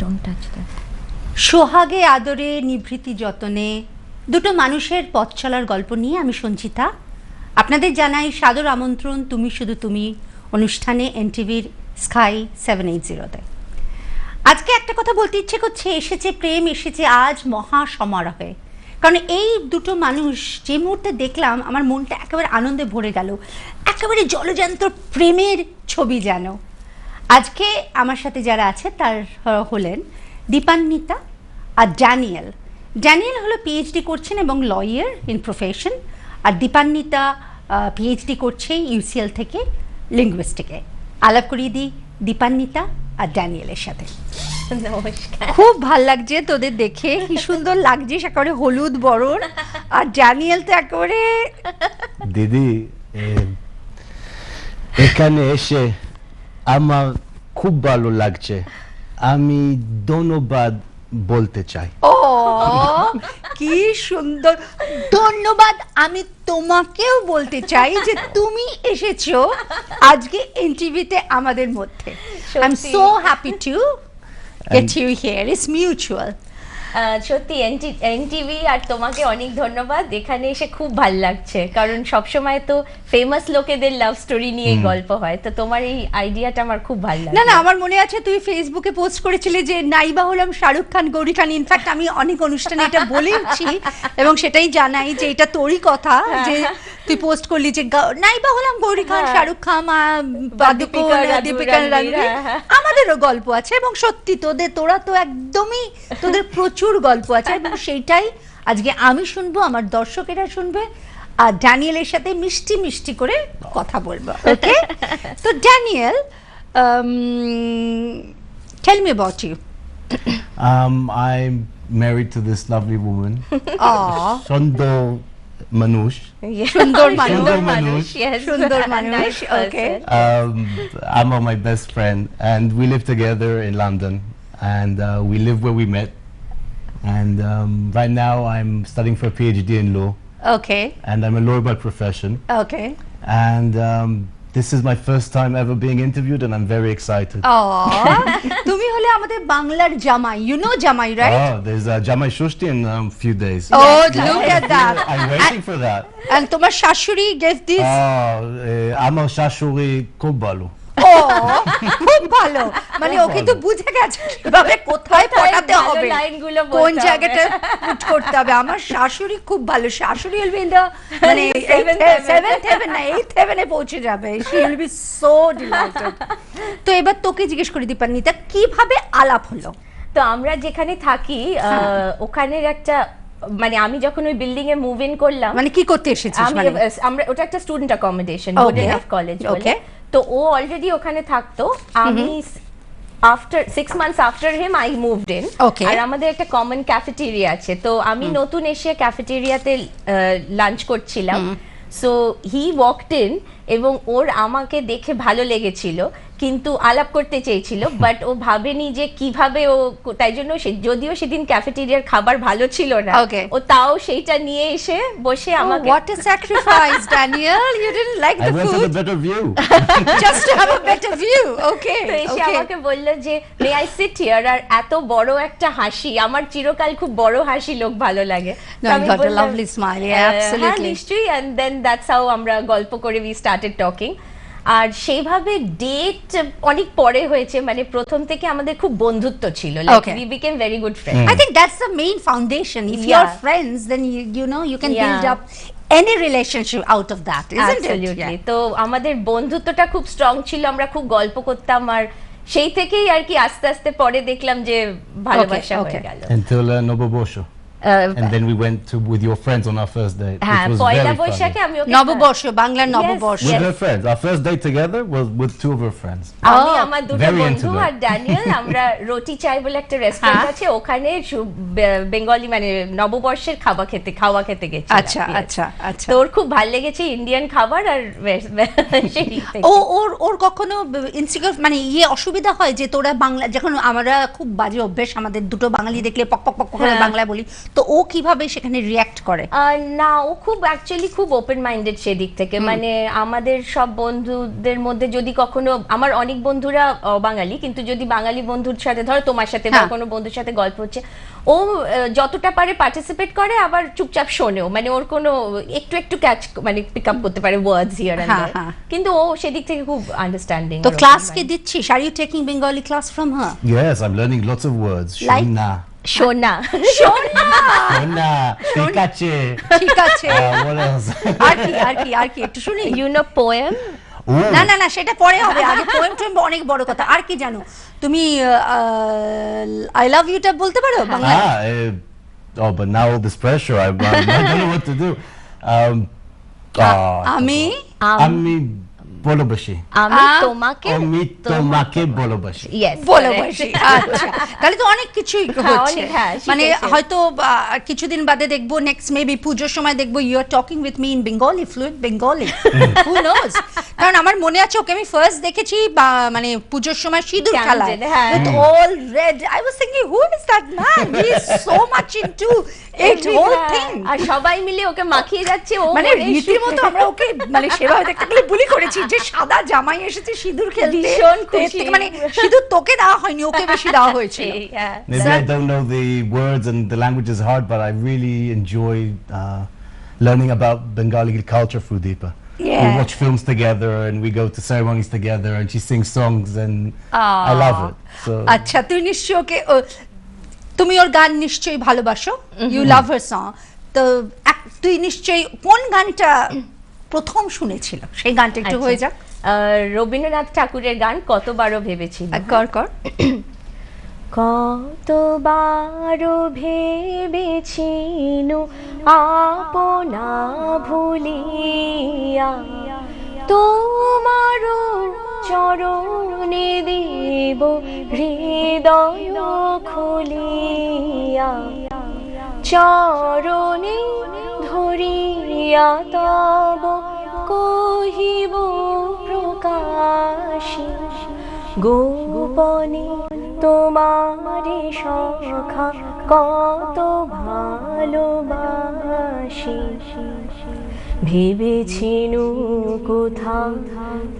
Don't touch that. সোহাগে আদরে নিভৃতি যতনে দুটো মানুষের পথ চলার গল্প নিয়ে আমি সঞ্চিতা আপনাদের জানাই সাদর আমন্ত্রণ তুমি শুধু তুমি অনুষ্ঠানে এনটিভির স্কাই 780-তে। আজকে একটা কথা বলতে ইচ্ছে করছে, এসেছে প্রেম, এসেছে আজ মহা সমারোহে। কারণ এই দুটো মানুষ যে মুহূর্তে দেখলাম আমার মনটা একেবারে আনন্দে ভরে গেল, একেবারে জলজান্ত প্রেমের ছবি যেন। আজকে আমার সাথে যারা আছে তার হলেন দীপান্বিতা আর ড্যানিয়েল। ড্যানিয়েল হলো পিএইচডি করছেন এবং লয়ার ইন প্রফেশন, আর দীপান্বিতা পিএইচডি করছে ইউসিএল থেকে লিঙ্গুইস্টিকে। আলাপ করিয়ে দিই দীপান্বিতা আর ড্যানিয়েলের সাথে। নমস্কার। খুব ভাল লাগছে তোদের দেখে, কি সুন্দর লাগছে, একেবারে হলুদ বরণ। আর ড্যানিয়েল তো একেবারে দিদি এখানে এসে আমার খুব ভালো লাগছে, আমি ধন্যবাদ বলতে চাই। ও কি সুন্দর, ধন্যবাদ। আমি তোমাকেও বলতে চাই যে তুমি এসেছো আজকে এনটিভিতে আমাদের মধ্যে। I am so happy to get you here, it's mutual. সত্যি এনটিভি আর তোমাকে অনেক ধন্যবাদ, এখানে এসে খুব ভাল লাগছে, কারণ সবসময় তো ফেমাস লোকেদের লাভ স্টোরি নিয়ে গল্প হয়, তো তোমার এই আইডিয়াটা আমার খুব ভালো লাগে। না না, আমার মনে আছে তুই ফেসবুকে পোস্ট করেছিলে যে নাইবা হলাম শাহরুখ খান, গৌরী খান। ইনফ্যাক্ট আমি অনেক অনুষ্ঠানে এটা বলেছি এবং সেটাই জানাই যে এটা তোরই কথা, যে তুই পোস্ট করলি যে নাইবা হলাম গৌরী খান, শাহরুখ খান, দীপিকা রণবীর। আমাদেরও গল্প আছে এবং সত্যি তোরা তো একদমই, তোদের প্রচুর গল্প আছে এবং সেইটাই আজকে আমি শুনবো, আমার দর্শকেরা শুনবে, আর ড্যানিয়েলের সাথে মিষ্টি মিষ্টি করে কথা বলবো। ওকে, তো Daniel, tell me about you. I'm married to this lovely woman, Aw, সুন্দর মানুষ। সুন্দর মানুষ, সুন্দর মানুষ। yes. সুন্দর মানুষ। Nice Okay. person. I'm my best friend, and we live together in London, and we live where we met. And right now, I'm studying for a PhD in law, Okay. and I'm a lawyer by profession. Okay. And this is my first time ever being interviewed, and I'm very excited. তুমি হলে আমাদের বাংলার জামাই, you know জামাই, right? Oh, there's Jamai Shushti in a few days. Oh, look at that. I'm waiting for that. And তোমার শাশুড়ি gave this. আমার শাশুড়ি খুব ভালো। ও খুব ভালো, মানে ওকে তো বুঝে গেছে কিভাবে কোথায় পটাতে ভালো হবে, লাইনগুলো বলতে কোন হবে। জায়গাটা পুট করতে হবে। আমার শাশুড়ি খুব ভালো, শাশুড়ি will be in the মানে Seventh heaven. 7th heaven না 8th heaven-এ পৌঁছে যাবে। she will be so delighted. তো এবার তোকে জিজ্ঞেস করি দীপান্বিতা, কিভাবে আলাপ হলো? তো আমরা যেখানে থাকি ওখানের একটা, মানে আমি যখন ওই বিল্ডিং এ মুভ ইন করলাম, মানে কি করতে এসেছিস? আমি মানে আমরা ওটা একটা student accommodation, Okay. Golden of college বলে। Okay. তো ও অলরেডি ওখানে থাকতো, আমি after 6 months after him I moved in. Okay. আর আমাদের একটা কমন ক্যাফেটেরিয়া আছে, তো আমি নতুন এসে ক্যাফেটেরিয়াতে লাঞ্চ করছিলাম। সো হি ওয়াকড ইন এবং ওর আমাকে দেখে ভালো লেগেছিল, কিন্তু আলাপ করতে চেয়েছিল, বাট ও ভাবেনি যে কিভাবে ও, তাই জন্য যদিও সেদিন ক্যাফেটেরিয়ার খাবার ভালো ছিল না, Okay. ও তাও সেইটা নিয়ে এসে বসে Oh, আমাকে what a sacrifice, Daniel. You didn't like I the went for the food better view. just to have a better view. Okay. তো এসে Okay. আমাকে বললো যে মে আই সিট হিয়ার, আর এত বড় একটা হাসি, আমার চিরকাল খুব বড় হাসি লোক ভালো লাগে। No, তো আমি you got a বললাম, lovely smile. Yeah, হ্যাঁ absolutely. নিশ্চয়ই, and then that's how আমরা গল্প করে we started talking. আর সেইভাবে ডেট অনেক পরে হয়েছে, মানে প্রথম থেকে আমাদের খুব বন্ধুত্ব ছিল, like Okay. we became very good friends. I think that's the main foundation. If Yeah. you're friends, then you know you can build Yeah. up any relationship out of that, isn't Absolutely. it? তো আমাদের বন্ধুত্বটা খুব strong ছিল, আমরা খুব গল্প করতাম, আর সেই থেকেই আর কি আস্তে আস্তে পরে দেখলাম যে ভালোবাসা Okay, হয়ে okay. গেল। Until Nobobosho. And then we went with your friends on our first date, হ্যাঁ, which was Poila very funny. বৈশাখে আমি ওকে নববর্ষ, বাংলার নববর্ষ। With her friends. Our first date together was with two of her friends. আমি Oh, আমার দুটো very বন্ধু intimate. আর ড্যানিয়েল আমরা রুটি চাই বলে একটা রেস্টুরেন্ট হ্যাঁ। আছে, ওখানে বেঙ্গলি মানে নববর্ষের খাওয়া খেতে গেছি। আচ্ছা আচ্ছা আচ্ছা। তো ওর খুব ভালো লেগেছে ইন্ডিয়ান খাবার, আর সেই থেকে। ওর কখনো ইনসিকিউর মানে অসুবিধা হয় যে তোরা বাংলা, যখন আমরা খুব বাজে অভ্যেস আমাদের, দুটো বাঙালি দেখলে পক পক পক করে হ্যাঁ। বাংলা বলি, তো ও কিভাবে সেখানে রিয়্যাক্ট করে? না, ও খুব অ্যাকচুয়ালি খুব ওপেন মাইন্ডেড সেদিক থেকে, মানে আমাদের সব বন্ধুদের মধ্যে যদি কখনো, আমার অনেক বন্ধুরা বাঙালি, কিন্তু যদি বাঙালি বন্ধুর সাথে, ধরো তোমার সাথে বা কোনো বন্ধুর সাথে গল্প হচ্ছে, ও যতটা পারে পার্টিসিপেট করে, আবার চুপচাপ শোনেও, মানে ওর কোনো একটু একটু ক্যাচ, মানে পিক আপ করতে পারে ওয়ার্ডস হিয়ার এন্ড দেয়ার, কিন্তু ও সেদিক থেকে খুব আন্ডারস্ট্যান্ডিং। তো ক্লাস কি দিচ্ছিস? Are you taking Bengali class from her? Yes, I'm learning lots of words. Like? Shona. শোনা Shona. Pikachu. ঠিক আছে, What else? আর কি একটু শুনি। You know poem? Ooh. না সেটা পরে হবে, আগে পোয়েম টোয়েম অনেক বড় কথা। আর কি জানো তুমি? আই লাভ ইউটা বলতে পারো বাংলায়? Oh, but now all this pressure, I don't know what to do. আমি বলবাসি। আমি তোমাকে বলবাসি। ইয়েস বলবাসি। আচ্ছা, তাহলে তো অনেক কিছুই হচ্ছে, মানে হয়তো কিছুদিন বাদে দেখবো, নেক্সট মেবি পুজোর সময় দেখবো you are talking with me in Bengali, fluent Bengali, who knows. কারণ আমার মনে আছে ওকে আমি ফার্স্ট দেখেছি মানে পুজোর সময় সিঁদুর খেলায়, with all red. I was thinking who is that man, he is so much into it whole thing. আর সবাই মিলে ওকে মাখিয়ে যাচ্ছে, ও মানে রীতিমতো আমরা ওকে মানে সেভাবে দেখতে গেলে বুলি করেছি যে সাদা জামাই এসেছে সিঁদুর খেলতে, ভীষণ খুশি। মানে সিঁদুর তোকে দেওয়া হয়নি, ওকে বেশি দেওয়া হয়েছে। Maybe I don't know the words and the language is hard, but I really enjoy learning about Bengali culture through Deepa. Yeah. We watch films together and we go to ceremonies together and she sings songs and I love it. So আচ্ছা, তুই নিশ্চয়ই ওকে, তুমি ওর গান নিশ্চয়ই ভালোবাসো, you love her song. তো তুই নিশ্চয়ই কোন গানটা প্রথম শুনেছিল, সেই গানটা একটু হয়ে যাক। রবীন্দ্রনাথ ঠাকুরের গান কতবারও ভেবেছিল। কর কতবারও ভেবেছিনু আপনা ভুলিয়া, তোমার চরণে দেব হৃদয় খুলিয়া, চরণে ধরিয়া তব কহিব প্রকাশী, গোপনে তোমারে সখা কত ভালোবাসি। ভেবেছিনু কোথা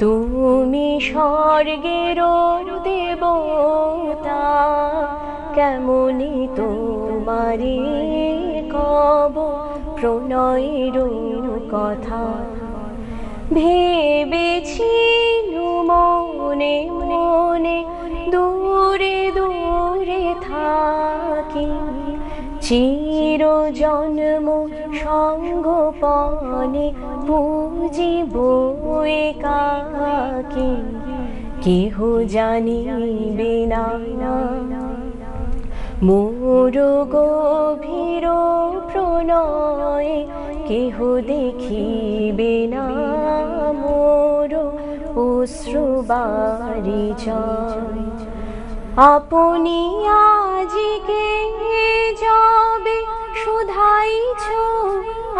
তুমি স্বর্গের দেবতা, কেমনি তোমারে কব প্রণয়ের কথা। ভেবেছিনু মনে মনে দূরে দূরে থাকি, চির জন্ম সঙ্গপনে পুজিব একাকী, কেহ জানিবে না মোর গভীর প্রণয়, কেহ দেখিবে না মোর অশ্রুবারি জয়। আপনি আজিকে যাবে শুধাইছ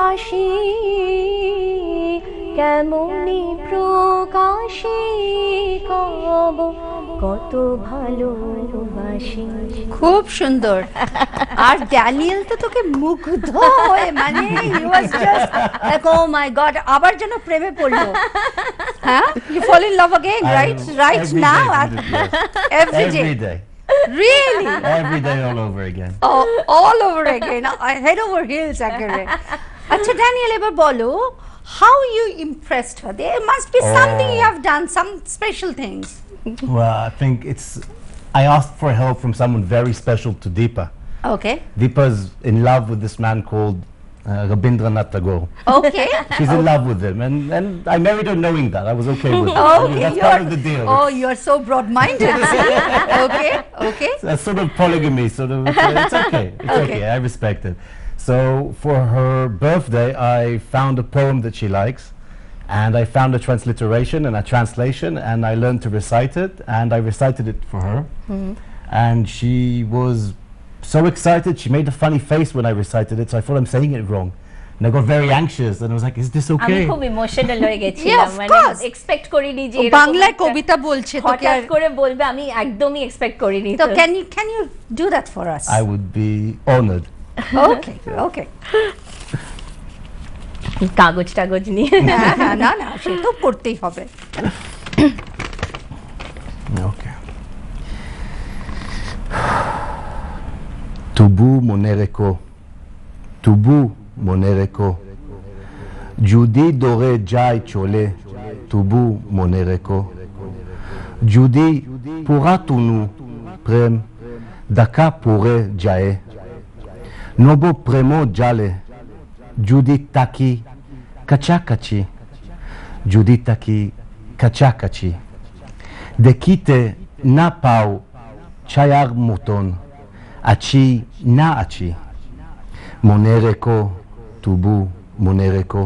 আসি, কেমনি প্রকাশে কব কত ভালোবাসি। খুব সুন্দর। আর ড্যানিয়েল তো তোকে মুগ্ধ হয়ে, মানে he was just like oh my god, আবার যেন প্রেমে পড়লো। হ্যাঁ, you fall in love again, right now, every day. Really? every day all over again. Oh, all over again, head over heels একেবারে। আচ্ছা ড্যানিয়েল, এবার বলো, how you impressed her? There must be something you have done, some special things. Well, I think I asked for help from someone very special to Deepa. Okay. Deepa's in love with this man called Rabindranath Tagore. Okay. She's in love with him, and I married her knowing that. I was okay with it. Okay, That's part of the deal. Oh, you're so broad-minded. Okay. It's a sort of polygamy, sort of. It's okay. It's okay. I respect it. So for her birthday, I found a poem that she likes, and I found a transliteration and a translation, and I learned to recite it, and I recited it for her, and she was so excited. She made a funny face when I recited it, so I thought I'm saying it wrong. And I got very anxious, and I was like, "Is this আমি okay?" খুব emotional হয়ে Yeah, গেছিলাম, of মানে course. Expect করিনি যে বাংলায় কবিতা বলছে, তো হঠাৎ করে বলবে, আমি একদমই এক্সপেক্ট করিনি। তো can you do that for us? I would be honored. ওকে ওকে কাগজ টাগজ নিয়ে হ্যাঁ হ্যাঁ না না সে তো করতেই হবে Okay. Tubu monereko, tubu monereko. Judy dore jai chole, tubu monereko. Judy pura tunu prem, daka pure jae. Nobo premo jale, Judy taki kachakachi. Judy taki kachakachi. Dekite na pau chayar muton achi na achi monereko tubu monereko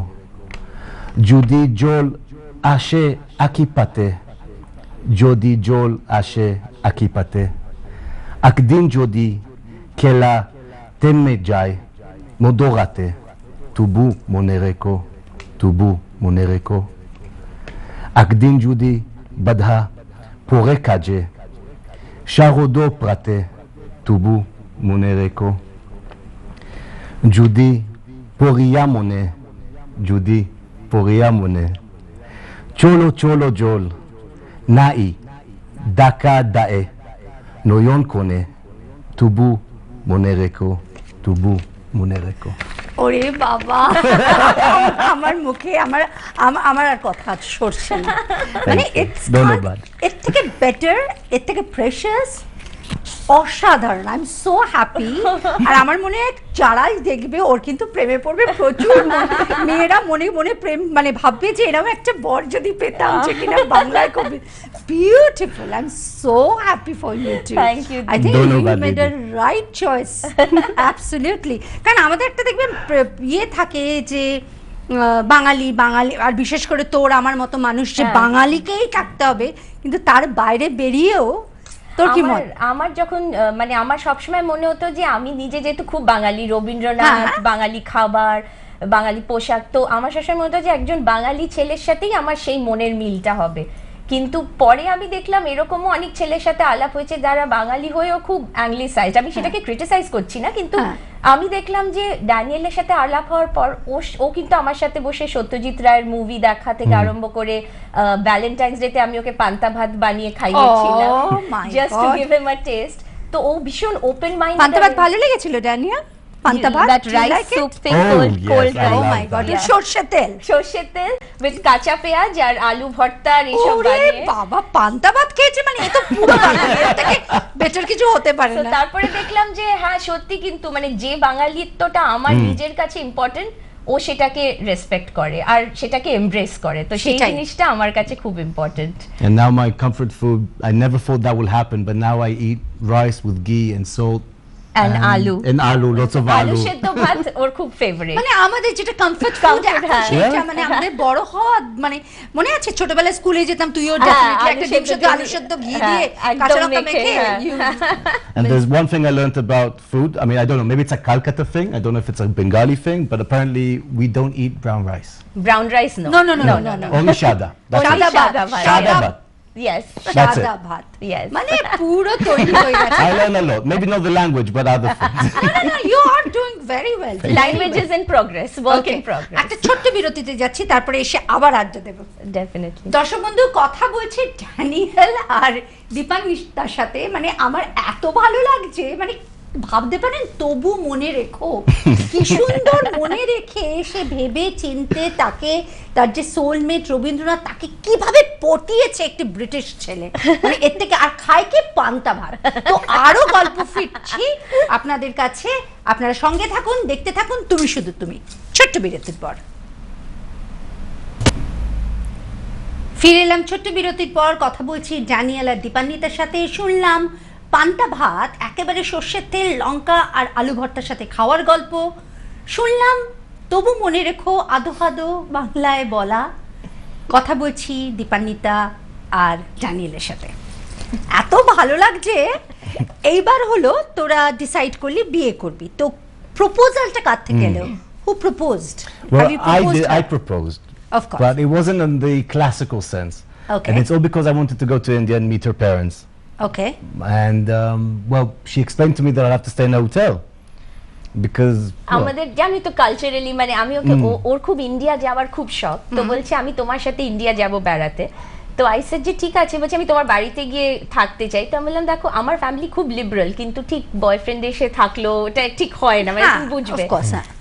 Judy jol ashe akipate Jodi jol ashe akipate akdin Jodi kela temme jai modorate tubu monereko akdin Judy badha pore kaje sharodo prate tubu monereko Judy poria mone Judy poria mone cholo cholo jol nai daka dae noyon kone tubu monereko ওরে বাবা আমার মুখে আমার আমার আর কথা সরছে না মানে ধন্যবাদ। এর থেকে বেটার এর থেকে প্রেশাস অসাধারণ আই এম সো হ্যাপি আর আমার মনে হয় যারাই দেখবে ওর কিন্তু প্রেমে পড়বে প্রচুর মেয়েরা মনে মনে প্রেম মানে ভাববে যে এরকম একটা বর যদি পেতাম যে কিনা বাংলায় কবি beautiful I am so happy for you too Thank you. I think you ধন্যবাদ মেড আ দিদি। রাইট চয়েস অ্যাবসলিউটলি কারণ আমাদের একটা দেখবেন ইয়ে থাকে যে বাঙালি বাঙালি আর বিশেষ করে তোর আমার মতো মানুষ যে হ্যাঁ। বাঙালিকেই থাকতে হবে কিন্তু তার বাইরে বেরিয়েও তোর কি মত আমার যখন মানে আমার সবসময় মনে হতো যে আমি নিজে যেহেতু খুব বাঙালি, রবীন্দ্রনাথ, হ্যাঁ। বাঙালি খাবার, বাঙালি পোশাক, তো আমার সবসময় মনে হতো যে একজন বাঙালি ছেলের সাথেই আমার সেই মনের মিলটা হবে। কিন্তু পরে আমি দেখলাম এরকমও অনেক ছেলের সাথে আলাপ হয়েছে যারা বাঙালি হয়েও খুব অ্যাংলিসাইজড। আমি সেটাকে ক্রিটিসাইজ করছি না, কিন্তু হ্যাঁ। আমি দেখলাম যে ড্যানিয়েলের সাথে আলাপ হওয়ার পর ও কিন্তু আমার সাথে বসে সত্যজিৎ রায়ের মুভি দেখা থেকে আরম্ভ করে ভ্যালেন্টাইন্স ডে তে আমি ওকে পান্তা ভাত বানিয়ে খাইয়েছিলাম Oh my just to God. Give him a taste. তো ও ভীষণ ওপেন মাইন্ড। পান্তা ভাত ভালো লেগেছিল ড্যানিয়া পান্তা ভাত that rice soup thing, Oh, cold yes, I ও rice, love my god that. সরষের তেল সর্ষের তেল উইথ কাঁচা পেঁয়াজ আর আলু ভর্তা আর এইসব ওরে বানিয়ে। বাবা পান্তা ভাত খেয়েছে মানে এ তো পুরো বাঙালি এর থেকে বেটার কিছু হতে পারে তো না তারপরে দেখলাম যে হ্যাঁ সত্যি কিন্তু মানে যে বাঙালিত্বটা আমার নিজের কাছে ইম্পর্টেন্ট, ও সেটাকে রেসপেক্ট করে আর সেটাকে এমব্রেস করে, তো সেই সেটাই। জিনিসটা আমার কাছে খুব important. And now my comfort food, I never thought that will happen, but now I eat rice with ghee and salt. And aloo. And aloo, lots of আলু aloo. সেদ্ধ ভাত ওর খুব ফেভারিট। মানে আমাদের যেটা কমফর্ট ফুড Comfort, হ্যাঁ। সেটা মানে আমাদের বড় হওয়া মানে মনে আছে ছোটবেলায় স্কুলে যেতাম তুইও হ্যাঁ, ডেফিনেটলি আলু একটা ডিম সেদ্ধ সেদ্ধ আলু দিয়ে- সেদ্ধ ঘি হ্যাঁ, দিয়ে একদম কাঁচা লঙ্কা মেখে, মেখে হ্যাঁ। And there's one thing I learned about food. I mean, I don't know, maybe it's a Calcutta thing. I don't know if it's a Bengali thing, but apparently we don't eat brown rice. Brown rice no No, no. Only shada. That's সাদা it. ভাত সাদা ভাত। Shada bhat. Yes That's it. সাদা ভাত Yes. মানে পুরো তৈরি হয়ে গেছে I learn a lot. Maybe not the language, but other things. না you are doing very well languages in progress, work in Okay, progress. একটা ছোট্ট বিরতিতে যাচ্ছি তারপরে এসে আবার আড্ডা দেবো ডেফিনেটলি। দর্শক বন্ধু কথা বলছি ড্যানিয়েল আর দীপান্বিতার সাথে মানে আমার এত ভালো লাগছে মানে ভাবতে পারেন তবু মনে রেখো কি সুন্দর মনে রেখে সে ভেবে চিনতে তাকে তার যে সোলমেট রবীন্দ্রনাথ তাকে কিভাবে পটিয়েছে একটি ব্রিটিশ ছেলে মানে এর থেকে আর খায় কি পান্তা ভাত তো আরো গল্প ফিরছি আপনাদের কাছে আপনারা সঙ্গে থাকুন দেখতে থাকুন তুমি শুধু তুমি ছোট্ট বিরতির পর ফিরে এলাম ছোট্ট বিরতির পর কথা বলছি ড্যানিয়েল আর দীপান্বিতার সাথে শুনলাম পান্তা ভাত একেবারে সর্ষের তেল লঙ্কা আর আলু ভর্তার সাথে খাওয়ার গল্প শুনলাম তবু মনে রেখো আদো আদো বাংলায় বলা কথা বলছি দীপান্বিতা আর ড্যানিয়েলের সাথে এত ভালো লাগছে এইবার হলো তোরা ডিসাইড করলি বিয়ে করবি তো প্রপোজালটা কার থেকে এলো হু proposed Well, I proposed. Of course. But it wasn't in the classical sense. Okay. And it's all because I wanted to go to India and meet her parents. Okay And, well, she explained to me that I'd have to stay in a hotel. Because well, আমাদের জানি তো culturally মানে আমি ওকে ওর খুব India যাওয়ার খুব শখ, তো বলছে আমি তোমার সাথে ইন্ডিয়া যাব বেড়াতে। তো আই সেড যে ঠিক আছে, বলছে আমি তোমার বাড়িতে গিয়ে থাকতে চাই। তো আমি বললাম দেখো আমার ফ্যামিলি খুব লিবারাল, কিন্তু ঠিক বয়ফ্রেন্ড এসে থাকলো ওটা ঠিক হয় না, মানে তুমি বুঝবে।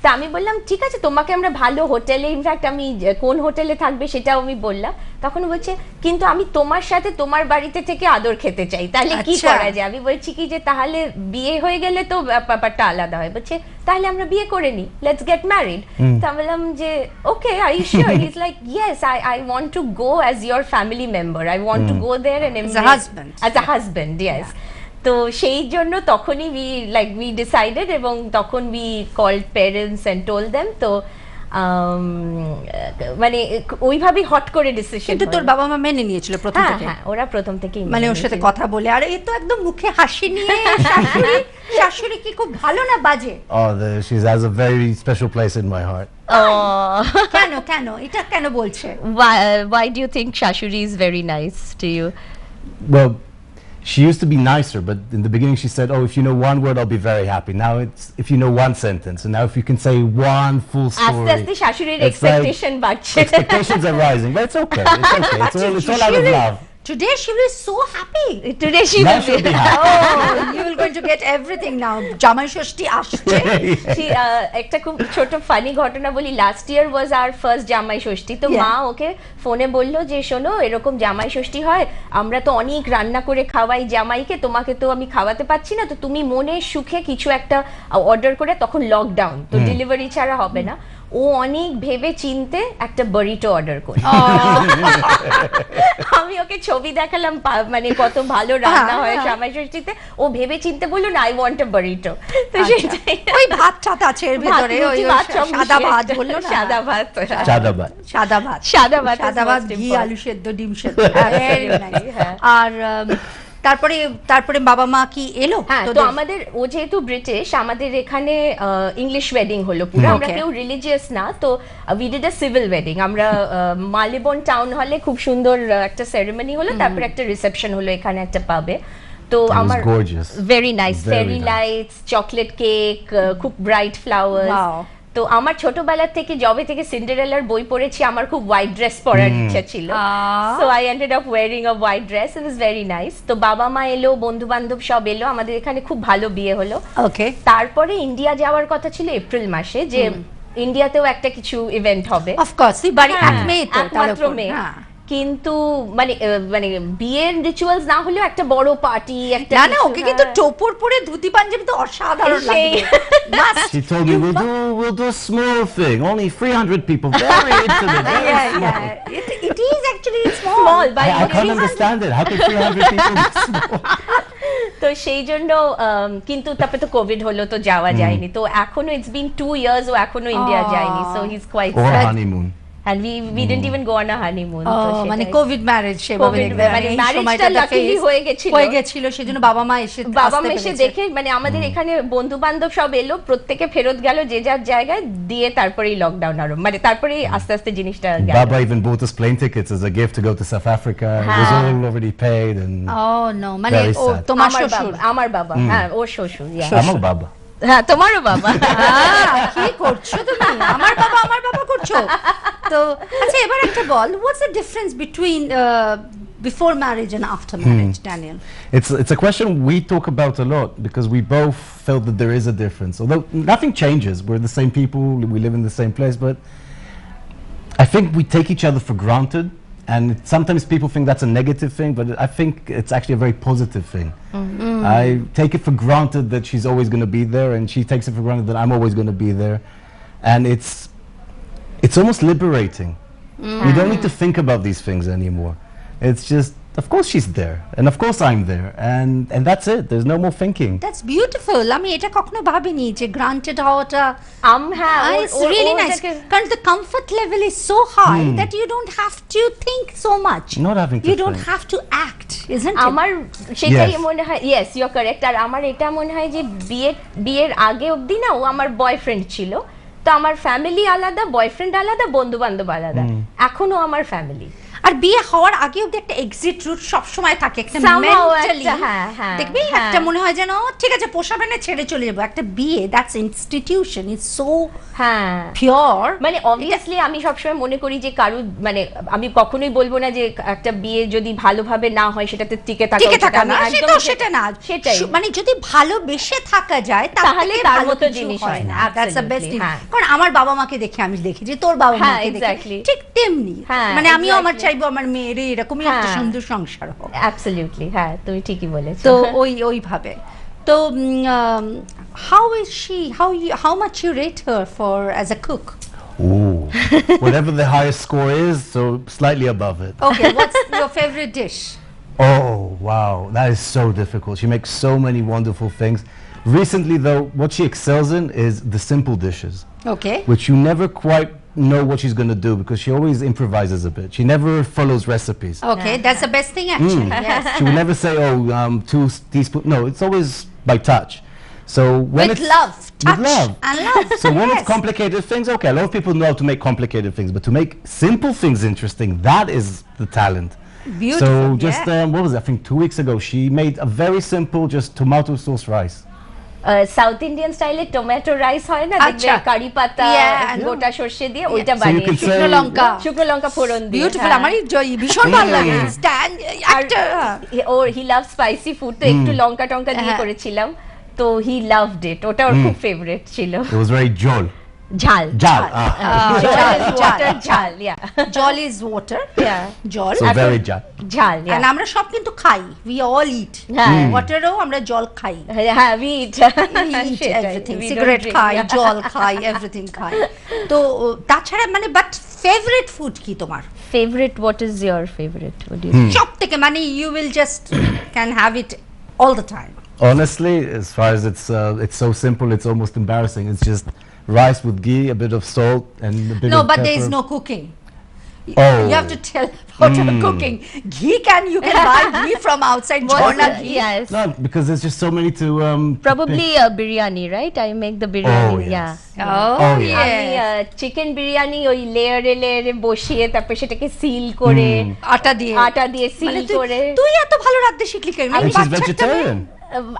তো আমি বললাম ঠিক আছে তোমাকে আমরা ভালো হোটেলে, ইনফ্যাক্ট আমি কোন হোটেলে থাকবে সেটাও আমি বললাম। তখন বলছে কিন্তু আমি তোমার সাথে তোমার বাড়িতে থেকে আদর খেতে চাই, তাহলে কি করা যায়? আমি বলছি কি যে তাহলে বিয়ে হয়ে গেলে তো ব্যাপারটা আলাদা হয়। বলছে তাহলে আমরা বিয়ে করে নি, লেটস গেট ম্যারিড। তো আমি বললাম যে okay are you sure? He is like yes, I want to go as your family member, I want to go there and as a husband, yes. তো সেই জন্য তখনই উই ডিসাইডেড, এবং তখন we called parents and told them. তো মানে ওইভাবেই hot করে ডিসিশন। কিন্তু তোর বাবা মা মেনে নিয়েছিল প্রথম থেকে? হ্যাঁ, ওরা প্রথম থেকেই মানে ওর সাথে কথা বলে, আর এই তো একদম মুখে হাসি নিয়ে শাশুড়ি, শাশুড়ি কি খুব ভালো না বাজে? oh, she has a very special place in my heart. কেন কেন এটা কেন বলছে? Why do you think Shashuri is very nice to you? Well, she used to be nicer, but in the beginning she said, oh, if you know one word, I'll be very happy. Now it's if you know one sentence, and now if you can say one full story. আস্তে আস্তে শাশুড়ির it's expectation বাড়ছে। Expectations are rising, but it's okay. It's okay. It's all out of love. Today she was so happy. Today she Now will she'll be be happy. Oh, you will going to get everything now. জামাই ষষ্ঠী আসছে। একটা খুব ছোট funny ঘটনা বলি। Last year was our first জামাই ষষ্ঠী। তো মা ওকে ফোনে বললো যে শোনো এরকম জামাই ষষ্ঠী হয়, আমরা তো অনেক রান্না করে খাওয়াই জামাইকে, তোমাকে তো আমি খাওয়াতে পারছি না, তো তুমি মনে সুখে কিছু একটা অর্ডার করে, তখন লকডাউন তো ডেলিভারি ছাড়া হবে না, ও অনেক ভেবে চিনতে একটা বারিটো অর্ডার করে। আমি ওকে ছবি দেখালাম মানে কত ভালো রান্না হয় জামাই ষষ্ঠীতে, ও ভেবে চিনতে বললো না আই ওয়ান্ট আ বারিটো। তো সেটাই ওই ভাত টাত আছে এর ভিতরে, ওই সাদা ভাত বললো না, সাদা ভাত, সাদা ভাত, সাদা ভাত, সাদা ভাত, সাদা ভাত, ঘি আলু সেদ্ধ, ডিম সেদ্ধ। আর তারপরে বাবা মা কি এলো? হ্যাঁ, তো আমাদের ও যেহেতু ব্রিটিশ, আমাদের এখানে ইংলিশ ওয়েডিং হলো পুরো, আমরা কেউ রিলিজিয়াস না, তো we did a civil wedding. আমরা মালিবন টাউন হলে খুব সুন্দর একটা সেরেমনি হলো, তারপর একটা রিসেপশন হলো এখানে একটা পাবে। তো আমার ভেরি নাইস, ফেরি লাইটস, চকলেট কেক, খুব ব্রাইট ফ্লাওয়ার্স। তো আমার ছোটবেলা থেকে যবে থেকে সিন্ডারেলার বই পড়েছি আমার খুব হোয়াইট ড্রেস পরার ইচ্ছা ছিল, so I ended up wearing a white dress, it was very nice. তো বাবা মা এলো, বন্ধু বান্ধব সব এলো, আমাদের এখানে খুব ভালো বিয়ে হলো। ওকে, তারপরে ইন্ডিয়া যাওয়ার কথা ছিল এপ্রিল মাসে, যে ইন্ডিয়াতেও একটা কিছু ইভেন্ট হবে, অফ কোর্স বাড়ি এক মেয়ে তো, একমাত্র মেয়ে, কিন্তু মানে বিয়ের রিচুয়ালস না হলেও একটা বড় পার্টি, একটা না ওকে কিন্তু টোপর পরে ধুতি পাঞ্জাবি তো অসাধারণ লাগে। She told me we'll do a small thing, only 300 people, very intimate. Yeah. It is actually small. I can't understand it. How can 300 people be small? তো সেই জন্য কিন্তু তারপরে তো কোভিড হলো, তো যাওয়া যায়নি। তো এখনো ইটস বিন 2 ইয়ার্স ও এখনো ইন্ডিয়া যায়নি, so he is quite sad. honeymoon. And we didn't even go on a honeymoon. মানে কোভিড ম্যারেজ সেভাবে মানে ম্যারেজটা লাকিলি হয়ে গেছিল, সেজন্য বাবা মা এসে দেখে, মানে আমাদের এখানে বন্ধু বান্ধব সব এলো, প্রত্যেকে ফেরত গেল যে যার জায়গায় দিয়ে, তারপরেই লকডাউন আরো, মানে তারপরেই আস্তে আস্তে জিনিসটা গেল। Baba even bought us plane tickets as a gift to go to South Africa. It was all already paid and oh no, মানে ও তোমার শ্বশুর? আমার বাবা, হ্যাঁ ওর শ্বশুর। আমার বাবা। হ্যাঁ, তোমারও বাবা। কি করছো তুমি? আমার বাবা করছো তো। আচ্ছা, এবার একটা বল, what's the difference between before marriage and after marriage, Daniel? It's a question we talk about a lot because we both felt that there is a difference. Although nothing changes, we're the same people, we live in the same place, but I think we take each other for granted, and sometimes people think that's a negative thing, but I think it's actually a very positive thing. I take it for granted that she's always going to be there, and she takes it for granted that I'm always going to be there, and it's almost liberating. We don't need to think about these things anymore. It's just, of course she's there, and of course I'm there, and that's it. There's no more thinking. That's beautiful. আমি এটা কখনো ভাবিনি যে granted হওয়াটা। It's really nice. Because the comfort level is so high that you don't have to think so much. Not having to You don't think. have to act, isn't it? আমার সেটাই মনে হয়, yes you are correct। আর আমার এটা মনে হয় যে বিয়ের আগে অবধি না ও আমার বয়ফ্রেন্ড ছিল, তো আমার ফ্যামিলি আলাদা, বয়ফ্রেন্ড আলাদা, বন্ধু বান্ধব আলাদা, এখনো আমার ফ্যামিলি। আর বিয়ে হওয়ার আগে অব্দি একটা এক্সিট রুট সব সময় থাকে, একটা Somehow মেন্টালি একটা, হ্যাঁ, দেখবি হ্যাঁ। একটা মনে হয় যেন ঠিক আছে পোষাবে না ছেড়ে চলে যাবো। একটা বিয়ে দ্যাটস ইনস্টিটিউশন, ইজ সো হ্যাঁ পিওর। মানে অবভিয়াসলি আমি সবসময় মনে করি যে কারু মানে আমি কখনোই বলবো না যে একটা বিয়ে যদি ভালোভাবে না হয় সেটাতে টিকে থাকা টিকে উচিত। থাকা আমি না, একদম সেটা না, সেটাই মানে যদি ভালোবেসে থাকা যায় তাহলে থেকে তার ভালো মতো কিছু জিনিস হয় হয় না। না। দ্যাটস দ্য বেস্ট Absolutely, হ্যাঁ। কারণ আমার বাবা মাকে দেখে আমি দেখেছি, তোর বাবা হ্যাঁ, মাকে দেখে exactly. ঠিক তেমনি, হ্যাঁ, মানে আমিও আমার exactly. চাইবো আমার মেয়ের এরকমই একটা হ্যাঁ। সুন্দর সংসার হোক। অ্যাবসলিউটলি, হ্যাঁ তুমি ঠিকই বলেছো। তো ওইভাবে তো how is she, how much you rate her for as a cook? Ooh. Whatever the highest score is, so slightly above it. Okay, what's your favourite dish? Oh, wow. That is so difficult. She makes so many wonderful things. Recently, though, what she excels in is the simple dishes, okay, which you never quite know what she's going to do because she always improvises a bit. She never follows recipes. Okay, that's the best thing actually. Yes, She will never say, oh, 2 teaspoons. No, it's always by touch. So when with it's love, touch with love. and love. So when Yes. it's complicated things, okay, a lot of people know how to make complicated things, but to make simple things interesting, that is the talent. Beautiful, So just yeah. what was it? I think 2 weeks ago, she made a very simple, just tomato sauce rice. South Indian স্টাইলে tomato rice হয় না, দেখবে আচ্ছা। কারি পাতা Yeah, গোটা সর্ষে দিয়ে ওইটা So you বানিয়ে can say- শুকনো লঙ্কা, শুকনো লঙ্কা ফোড়ন দিয়ে, বিউটিফুল। হ্যাঁ। আমারই ভীষণ ভালো লাগে Mm. স্ট্যান্ড আর একটা ওর হি লাভ স্পাইসি ফুড, তো একটু লঙ্কা টঙ্কা দিয়ে হ্যাঁ। করেছিলাম, তো হি লাভড ইট, ওটা ওর খুব ফেভারিট ছিল। It was very jol. ঝাল Jal. ওয়াটার ঝাল, জল ইজ ওয়াটার, জল So very jal. ঝাল, and আমরা সব কিন্তু খাই, উই অল ইট হ্যাঁ। ওয়াটারও আমরা জল খাই, হ্যাঁ we eat এভরিথিং, সিগারেট খাই, জল খাই, এভরিথিং খাই। তো তাছাড়া মানে বাট ফেভারিট ফুড কি তোমার? favorite, what is your favorite? What do you সব থেকে মানে you will just can have it all the time. Honestly, as far as it's so simple, it's almost embarrassing. It's just rice with ghee, a bit of salt, and a bit No, of but pepper. there is no cooking. Oh. You have to tell about your cooking. Ghee you can buy ghee from outside. Jorna ghee. Yes, No, because there's just so many to probably biryani, right? I make the biryani, Oh, yes. yeah. Oh, Oh, yeah. আমি yeah. Chicken biryani ওই লেয়ারে লেয়ারে বসিয়ে তারপর সেটাকে seal করে আটা দিয়ে। আটা দিয়ে সিল মানে করে, তুই এত ভালো রাঁধতে শিখলি কেন? And she's vegetarian.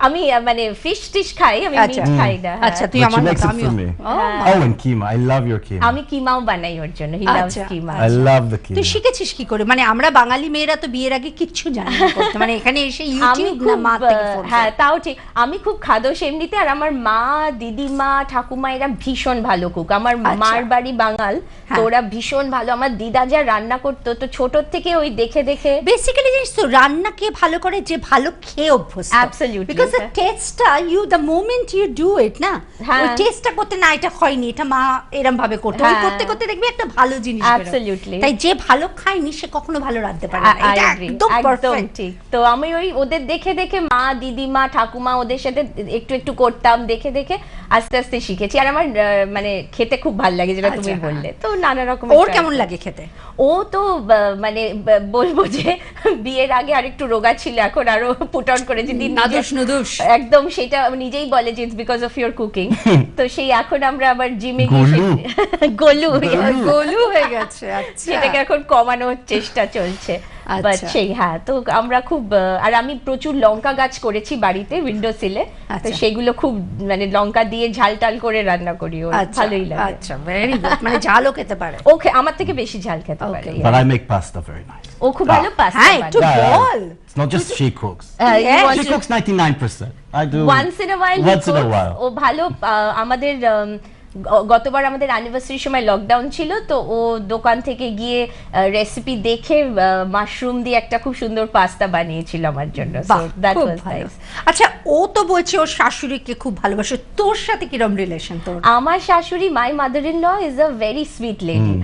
আমি মানে ফিশ টিশ খাই, আমি আচ্ছা। মিট খাই না, হ্যাঁ। আচ্ছা তুই But she আমার makes মতো, it আমিও। for me. Oh, Oh, and keema. I love your keema. আমি কিমাও বানাই ওর জন্য, হি লাভস আচ্ছা, কিমা। I love the তুই keema. শিখেছিস কি করে? মানে আমরা বাঙালি মেয়েরা তো বিয়ের আগে কিচ্ছু জানি না করতে, মানে এখানে এসে আমি ইউটিউব না খুব মা থেকে ফোন হ্যাঁ তাও ঠিক, আমি খুব খাদোশ এমনিতে, আর আমার মা দিদিমা ঠাকুমা এরা ভীষণ ভালো কুক। আমার আচ্ছা। মার বাড়ি বাঙাল, হ্যাঁ। তো ওরা ভীষণ ভালো। আমার দিদা যা রান্না করতো, তো ছোট থেকে ওই দেখে দেখে বেসিক্যালি জানিস তো রান্না কে ভালো করে? যে ভালো খেয়ে অভ্যস্ত। Absolutely, বিকজ দ্য হ্যাঁ। টেস্টটা the moment you do it না, হ্যাঁ। ওই টেস্টটা করতে না এটা হয়নি, এটা মা এরম ভাবে করতে, ওই হ্যাঁ। করতে করতে দেখবি একটা ভালো জিনিস বেরোয়। Absolutely. তাই যে ভালো খায়নি সে কখনো ভালো রাঁধতে পারে না। I এটা agree, একদম একদম পারফেক্ট। ঠিক। তো আমি ওই ওদের দেখে দেখে মা দিদিমা ঠাকুমা ওদের সাথে একটু একটু করতাম, দেখে দেখে আস্তে আস্তে শিখেছি। আর আমার মানে খেতে খুব ভালো লাগে, যেটা তুমি আচ্ছা। বললে। তো নানা রকম ওর কেমন লাগে খেতে? ও তো মানে বলবো যে বিয়ের আগে আরেকটু রোগা ছিল, এখন আরো পুট অন করেছে দিন নাদুস নুদুস। একদম, সেটা নিজেই বলে যে it's because of your cooking. তো সেই এখন আমরা আবার জিমে গোলু। গোলু গোলু হয়ে গেছে। আচ্ছা সেটাকে এখন কমানোর চেষ্টা চলছে। আচ্ছা। বাট সেই হ্যাঁ, তো আমরা খুব আর আমি প্রচুর লঙ্কা গাছ করেছি বাড়িতে উইন্ডো সিলে, তো আচ্ছা। সেগুলো খুব মানে লঙ্কা দিয়ে ঝাল টাল করে রান্না করি, ওর আচ্ছা, ভালোই লাগে। আচ্ছা ভেরি গুড, মানে ঝালও খেতে পারে। ওকে আমার থেকে বেশি ঝাল খেতে পারে। Okay. But I make pasta very nice. ও খুব ভালো পাস্তা হ্যাঁ একটু বানায়। বল। It's not just she cooks. You want She to- cooks 99%. I do once in a while he once in a cooks. while. ও ভালো আমাদের গতবার আমাদের অ্যানিভার্সারির সময় লকডাউন ছিল, তো ও দোকান থেকে গিয়ে রেসিপি দেখে মাশরুম দিয়ে একটা খুব সুন্দর পাস্তা বানিয়েছিল আমার জন্য। So বাহ, that খুব was ভালো। nice. আচ্ছা ও তো বলছে ওর শাশুড়িকে খুব ভালোবাসে, তোর সাথে কিরম রিলেশন তোর? আমার শাশুড়ি, my mother-in-law is a very sweet lady.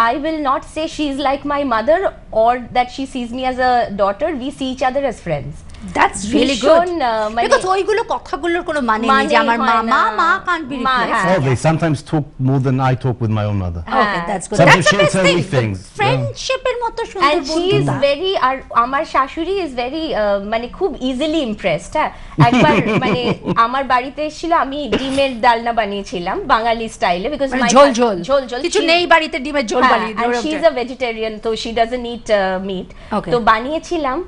I will not say she is like my mother or that she sees me as a daughter. We see each other as friends. That's really good ভীষণ, মানে because ওইগুলো কথাগুলোর কোনো মানে নেই মানে যে আমার হয় মা না। মা কান্ট বি মা, রিপ্লেসড হ্যাঁ। Oh, they sometimes talk more than I talk with my own mother. Okay that's good Sometimes that's she'll tell me the things, yeah. ফ্রেন্ডশিপের মতো সুন্দর and she is বন্ধুতা very, আর আমার শাশুড়ি ইজ ভেরি মানে খুব easily impressed. হ্যাঁ, একবার মানে আমার বাড়িতে এসেছিল, আমি ডিমের ডালনা বানিয়েছিলাম বাঙালি স্টাইলে, বিকজ মানে ঝোল ঝোল ঝোল ঝোল কিছু নেই বাড়িতে ডিমের ঝোল বানিয়ে and দিও she is a vegetarian, so she doesn't eat meat. Okay. তো বানিয়েছিলাম,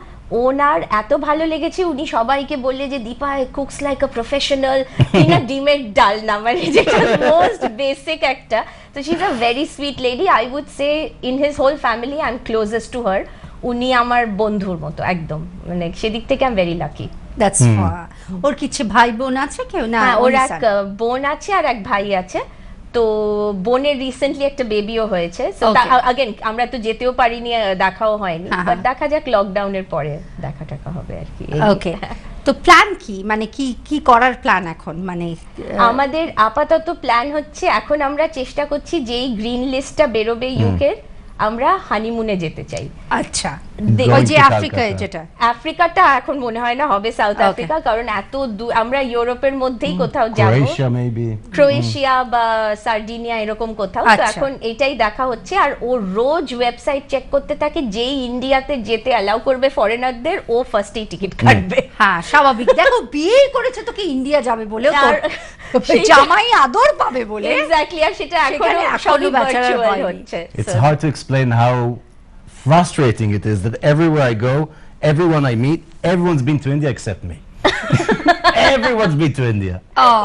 ওনার এত ভালো লেগেছে, উনি সবাইকে বললে যে Deepa cooks like a professional, কিনা ডিমের ডালনা, মানে যেটা মোস্ট বেসিক একটা। তো she is a very sweet lady, I would say in his whole family I am closest to her. উনি আমার বন্ধুর মতো একদম, মানে সেদিক থেকে I am very lucky. That's ওর কিছু ভাই বোন আছে কেউ না হ্যাঁ, ওর only এক son? বোন আছে আর এক ভাই আছে। তো বোনের রিসেন্টলি একটা বেবিও হয়েছে। Okay. আগেন আমরা তো যেতেও পারিনি, দেখাও হয়নি, হ্যাঁ, বাট হ্যাঁ। দেখা যাক লকডাউনের পরে দেখা টাকা হবে আর কি। ওকে তো প্ল্যান কি, মানে কি কি করার প্ল্যান এখন, মানে আমাদের আপাতত প্ল্যান হচ্ছে, এখন আমরা চেষ্টা করছি যেই গ্রিন লিস্টটা বেরোবে ইউকের, আমরা হানিমুনে যেতে চাই। আচ্ছা দে- ওই যে Going to আফ্রিকায় Calcutta. যেটা আফ্রিকাটা এখন মনে হয় না হবে, সাউথ Okay. আফ্রিকা, কারণ এত আমরা ইউরোপের মধ্যেই কোথাও যাব, Croatia maybe. ক্রোয়েশিয়া বা সার্ডিনিয়া এরকম কোথাও। তো আচ্ছা। এখন এটাই দেখা হচ্ছে, আর ও রোজ ওয়েবসাইট চেক করতে থাকে, যেই ইন্ডিয়াতে যেতে অ্যালাউ করবে ফরেনারদের, ও ফার্স্টেই টিকিট কাটবে। হ্যাঁ স্বাভাবিক, দেখো বিয়ে করেছে তোকে ইন্ডিয়া যাবে বলেও তো আর- জামাই আদর পাবে বলে এক্স্যাক্টলি, আর সেটা এখন সেখানে এখনো সবই bachelor ভার্চুয়াল হয়নি। হচ্ছে। It's So- hard to explain how frustrating it is that everywhere I go, everyone I meet, everyone's been to India except me. Everyone's been to India.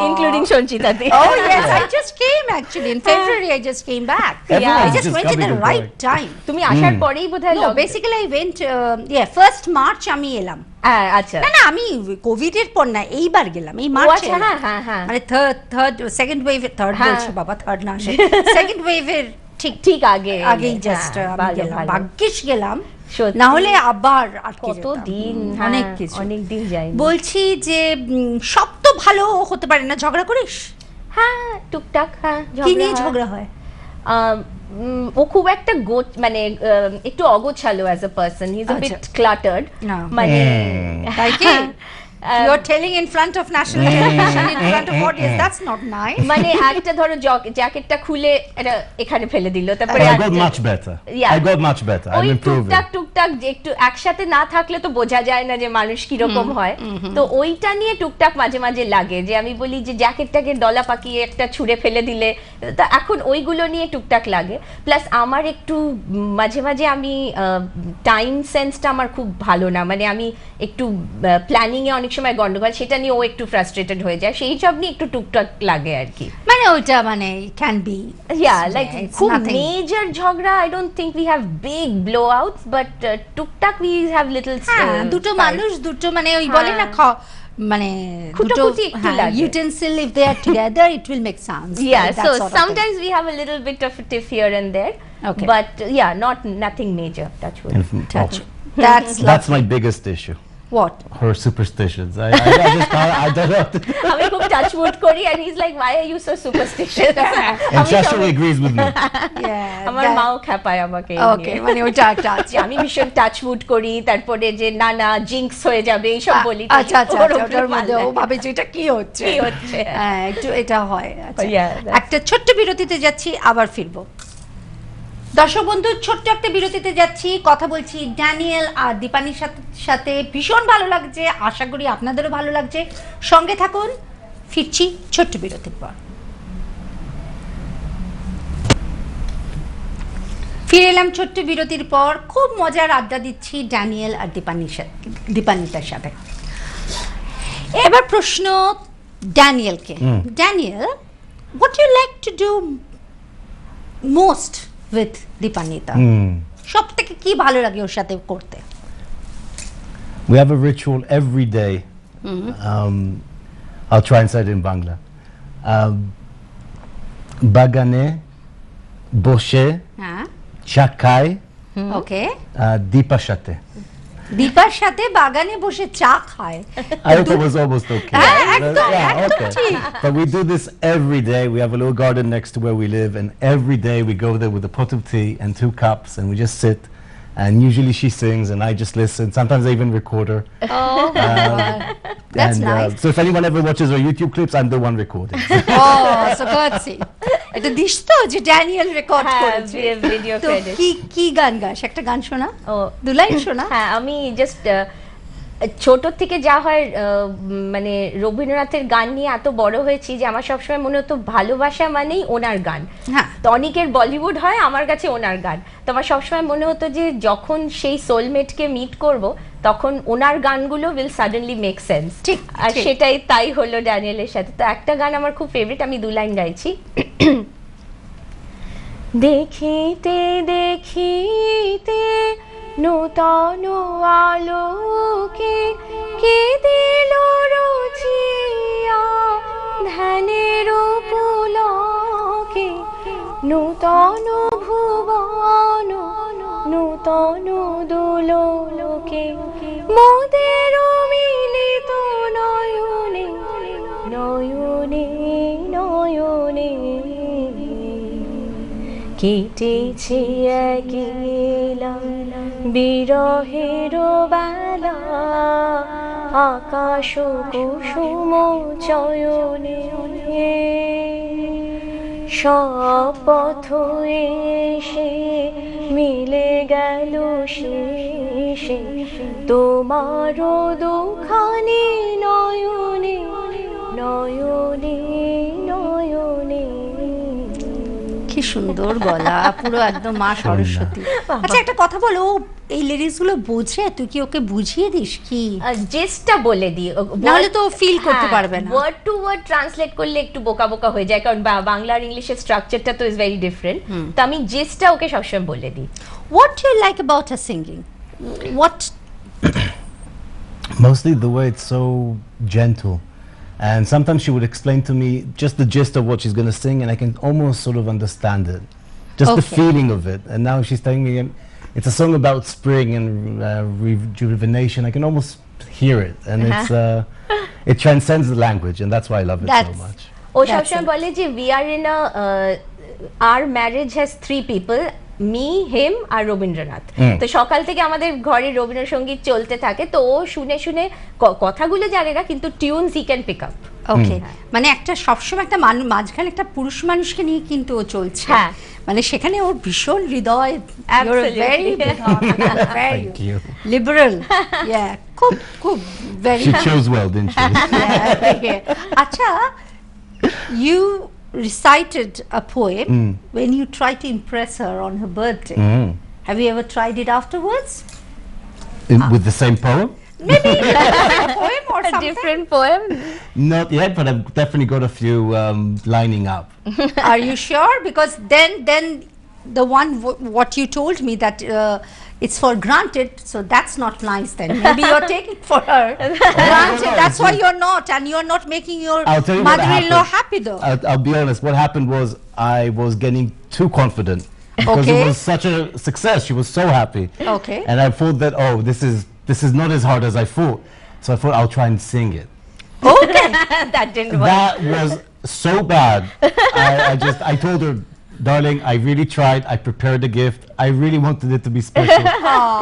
including Sanchita Di. Oh yes, I just came actually in February. I just came back. Everyone's I just went at coming the and right going. time. তুমি আসার পরেই বোধহয় No, basically I went. First March আমি এলাম। হ্যাঁ, আচ্ছা। না না আমি কোভিড এর পর না, এইবার গেলাম এই ও মার্চে। আচ্ছা, হ্যাঁ হ্যাঁ হ্যাঁ, মানে সেকেন্ড ওয়েভ থার্ড হ্যাঁ। বলছি বাবা, থার্ড না আসে সেকেন্ড ওয়েভের ঠিক ঠিক আগে আগেই জাস্ট হ্যাঁ, আমি ভালো, গেলাম, ভালো। ভাগ্যিস গেলাম, সত্যি। না হলে আবার আটকে কত যেতাম। দিন, অনেক হ্যাঁ, কিছু। অনেক দিন যাই। বলছি যে সব তো ভালো হতে পারে না, ঝগড়া করিস? হ্যাঁ, টুকটাক, হ্যাঁ, কি নিয়ে হয়। ঝগড়া হয়? ও খুব একটা একটু একটু অগোছালো as a person, he is a bit cluttered, না। মানে তাই কি? You are telling in front of national television, in front of audience, that's not nice. মানে একটা ধরো জ্যাকেটটা খুলে এটা এখানে ফেলে দিল, তারপরে But I একটা- got much better. Yeah. I got much better. I'm ওই improving. টুকটাক টুকটাক যে একটু একসাথে না থাকলে তো বোঝা যায় না যে মানুষ কিরকম হয়। তো ওইটা নিয়ে টুকটাক মাঝে মাঝে লাগে, যে আমি বলি যে জ্যাকেটটাকে ডলা পাকিয়ে একটা ছুঁড়ে ফেলে দিলে, তো এখন ওইগুলো নিয়ে টুকটাক লাগে। প্লাস আমার একটু মাঝে মাঝে আমি টাইম সেন্সটা আমার খুব ভালো না, মানে আমি একটু প্ল্যানিং এ অনেক সময় গন্ডগোল, সেটা নিয়ে ও একটু ফ্রাস্ট্রেটেড হয়ে যায়, সেই সব নিয়ে একটু টুকটাক লাগে আর কি। মানে ওইটা মানে ক্যান বি লাইক খুব মেজর ঝগড়া, I don't think we have big blowouts, but টুকটাক উই হ্যাভ লিটল। হ্যাঁ দুটো মানুষ দুটো মানে ওই বলে না মানে দুটো খুঁটোখুটি একটু লাগে। Utensil if they are together it will make sounds. Yeah, so sometimes we have a little bit of a tiff here and there, Okay. but yeah, nothing major. Touch wood. Touch. Oh, That's that's my biggest issue. what? Her superstitions. I just can't, I don't know. আমি খুব touch would করি and he's like, why are you so superstitious? And আমি Shashwat সবাই- agrees with me. Yeah. আমার মাও খেপায় আমাকে এই ওকে নিয়ে। মানে ওইটা একটা আছে। যে আমি ভীষণ টাচ উড করি, তারপরে যে না না জিঙ্কস হয়ে যাবে এইসব বলি। আচ্ছা আচ্ছা ওর আচ্ছা, উপরে ওটার মধ্যে ও মারলে। ভাবে যে এটা কি হচ্ছে কি হচ্ছে? হ্যাঁ একটু এটা হয়। আচ্ছা Yeah, that's- একটা ছোট্ট বিরতিতে যাচ্ছি, আবার ফিরবো। দর্শক বন্ধু ছোট্ট একটা বিরতিতে যাচ্ছি, কথা বলছি ড্যানিয়েল আর দীপানির সাথে ভীষণ ভালো লাগছে, আশা করি আপনাদেরও ভালো লাগছে, সঙ্গে থাকুন, ফিরছি ছোট্ট বিরতির পর। ফিরে এলাম ছোট্ট বিরতির পর, খুব মজার আড্ডা দিচ্ছি ড্যানিয়েল আর দীপানিতার সাথে। এবার প্রশ্ন ড্যানিয়েলকে। Daniel, what you like to do most with Dipanita? সব থেকে কি ভালো লাগে ওর সাথে করতে? We have a ritual every day. I'll try and say it in Bangla. Bagane, Boshe, হ্যাঁ Chakai, ওকে, Deepa Shate. দীপার সাথে বাগানে বসে চা খায়। I hope it was almost okay. একদম, Yeah, একদম ঠিক। But we do this every day. We have a little garden next to where we live, and every day we go there with a pot of tea and 2 cups, and we just sit and usually she sings and I just listen. Sometimes I even record her. Oh, that's And, nice. So if anyone ever watches her YouTube clips, I'm the one recording. Oh, so courtesy. এটা this তো যে Daniel record হ্যাঁ, করেছে video তো credit. কি কি গান গাস একটা গান শোনা ও দু লাইন শোনা হ্যাঁ, আমি জাস্ট ছোট থেকে যা হয় মানে রবীন্দ্রনাথের গান নিয়ে এত বড় হয়েছি যে আমার সবসময় মনে হতো ভালোবাসা মানেই ওনার গান। হ্যাঁ। টনিকের বলিউড হয়, আমার কাছে ওনার গান। তো আমার সবসময় মনে হতো যে যখন সেই সোলমেটকে মিট করব তখন ওনার গানগুলো উইল সাডেনলি মেক সেন্স। ঠিক, আর ঠিক। সেটাই তাই হলো ড্যানিয়েলের সাথে। তো একটা গান আমার খুব ফেভারিট, আমি 2 লাইন গাইছি। দেখিতে দেখিতে নূতন আলোকে কে দিল রুচিয়া ধ্যানের পুলকে নূতন ভুবন নূতন দুলোকে মোদের মিলিত নয়নে নয়নে নয়নে কেটেছে একলা বিরহের বেলা আকাশ কুসুম চয়নে সব পথ এসে মিলে গেল শেষে তোমার দুখানি নয়নে নয়নে নয়নে। কি সুন্দর গলা, পুরো একদম মা সরস্বতী। আচ্ছা একটা কথা বলো, এই লিরিক্স গুলো বোঝে? তুই কি ওকে বুঝিয়ে দিস কি? জেস্টটা বলে দিই, নাহলে তো feel করতে পারবে না। ওয়ার্ড টু ওয়ার্ড ট্রান্সলেট করলে একটু বোকা বোকা হয়ে যায়, কারণ বাংলা আর ইংলিশের স্ট্রাকচারটা তো ইজ ভেরি ডিফারেন্ট। তো আমি জেস্টটা ওকে সবসময় বলে দিই। What do you like about her singing? What? Mostly the way it's so gentle. And sometimes she would explain to me just the gist of what she's going to sing, and I can almost sort of understand it. Just the Okay. feeling of it. And now she's telling me it's a song about spring and rejuvenation. I can almost hear it. And it transcends the language, and that's why I love it so That's- much. O That's সবসময় it. বলে যে we are in a our marriage has 3 people, me হিম আর রবীন্দ্রনাথ। তো সকাল থেকে আমাদের ঘরে রবীন্দ্রসঙ্গীত চলতে থাকে, তো ও শুনে শুনে কথাগুলো জানে না, কিন্তু tunes he can pick up. Okay, মানে একটা সবসময় একটা মাঝখানে একটা পুরুষ মানুষকে নিয়ে কিন্তু ও চলছে। হ্যাঁ। মানে সেখানে ওর ভীষণ হৃদয়, ভেরি Thank you. লিবারেল, খুব খুব very. She chose well, didn't she? আচ্ছা, you recited a poem when you tried to impress her on her birthday. Have you ever tried it afterwards? With the same poem? Maybe a poem or something. Different poem. Not yet, but I've definitely got a few lining up. Are you sure? Because then the one what you told me that it's for granted, so that's not nice. Then maybe you're taking for her granted. That's why you're not, and you're not making your I'll tell you what mother-in-law happened. happy though. I'll be honest. What happened was I was getting too confident because Okay. it was such a success. She was so happy. Okay. And I thought that this is not as hard as I thought. So I thought I'll try and sing it. Okay. That didn't work. That was so bad. I told her, darling, I really tried. I prepared the gift. I really wanted it to be special.